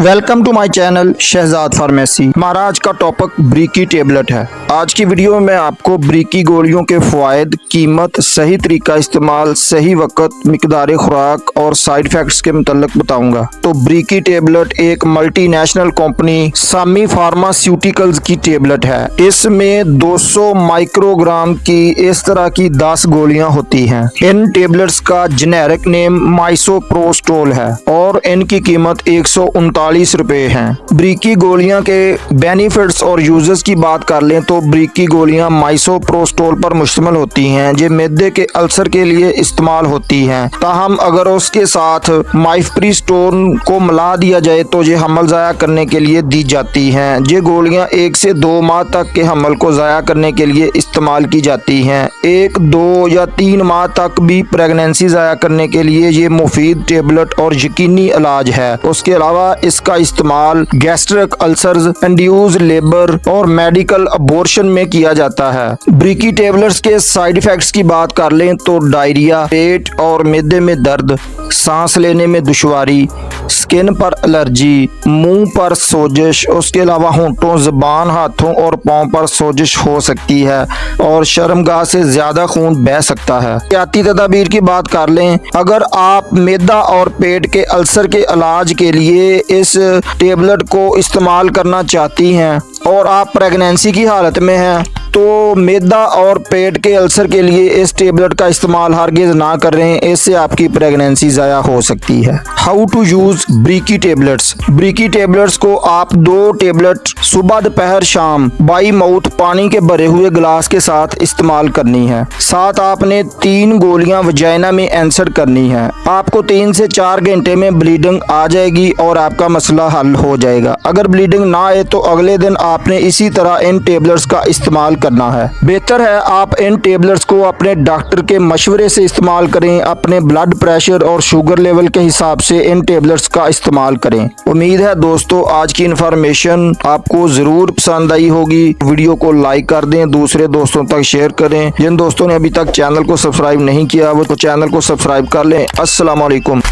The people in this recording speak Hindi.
Welcome to my channel Shahzad pharmacy. हमारा आज का टॉपिक ब्रीकी टेबलेट है। आज की वीडियो में मैं आपको ब्रीकी गोलियों के फ़वाइद, कीमत, सही तरीका इस्तेमाल, सही वक्त, मिकदार खुराक और साइड इफ़ेक्ट्स के मुतल्लिक बताऊंगा। तो ब्रीकी टेबलेट एक मल्टीनेशनल कंपनी सामी फार्मास्यूटिकल्स की टेबलेट है। इसमें 200 माइक्रोग्राम की इस तरह की 10 गोलियां होती हैं। इन टेबलेट्स का जेनेरिक नेम माइसोप्रोस्टोल है और इनकी कीमत 139 रुपए हैं। ब्रीकी गोलियां के बेनिफिट्स और यूजेस की बात कर लें तो ब्रीकी गोलियां माइसोप्रोस्टोल पर मुश्तमिल होती हैं जो मैदे के अल्सर के लिए इस्तेमाल होती हैं। ताहम अगर उसके साथ माइफप्रीस्टोन को मिला दिया जाए तो ये हमल ज़ाया करने के लिए दी जाती हैं। ये गोलियां 1 से 2 माह तक के हमल को ज़ाया करने के लिए इस्तेमाल की जाती हैं। 1, 2 या 3 माह तक भी प्रेगनेंसी ज़ाया करने के लिए ये मुफीद टेबलेट और यकीनी इलाज है। उसके अलावा इसका इस्तेमाल गैस्ट्रिक अल्सर्स, इंड्यूस लेबर और मेडिकल अबॉर्शन में किया जाता है। ब्रीकी टेबलेट्स के साइड इफेक्ट्स की बात कर लें तो डायरिया, पेट और मैदे में दर्द, सांस लेने में दुश्वारी, स्किन पर एलर्जी, मुंह पर सोजिश, उसके अलावा होंठों, ज़ुबान, हाथों और पाँव पर सोजिश हो सकती है और शर्मगाह से ज़्यादा खून बह सकता है। एहतियाती तदाबीर की बात कर लें, अगर आप मैदा और पेट के अल्सर के इलाज के लिए इस टेबलेट को इस्तेमाल करना चाहती हैं और आप प्रेगनेंसी की हालत में हैं तो मैदा और पेट के अल्सर के लिए इस टेबलेट का इस्तेमाल हरगिज़ ना करें, इससे आपकी प्रेगनेंसी ज़ाया हो सकती है। How to use breaky tablets. Breaky tablets को आप 2 टेबलेट सुबह, दोपहर, शाम बाई माउथ पानी के भरे हुए गिलास के साथ इस्तेमाल करनी है। साथ आपने 3 गोलियां वजाइना में इंसर्ट करनी है। आपको 3 से 4 घंटे में ब्लीडिंग आ जाएगी और आपका मसला हल हो जाएगा। अगर ब्लीडिंग ना आए तो अगले दिन आपने इसी तरह इन टेबलेट्स का इस्तेमाल करना है। बेहतर है आप इन टेबलेट्स को अपने डॉक्टर के मशवरे से इस्तेमाल करें। अपने ब्लड प्रेशर और शुगर लेवल के हिसाब से इन टेबलेट्स का इस्तेमाल करें। उम्मीद है दोस्तों आज की इन्फॉर्मेशन आपको ज़रूर पसंद आई होगी। वीडियो को लाइक कर दें, दूसरे दोस्तों तक शेयर करें। जिन दोस्तों ने अभी तक चैनल को सब्सक्राइब नहीं किया वो तो चैनल को सब्सक्राइब कर लें। अस्सलाम वालेकुम।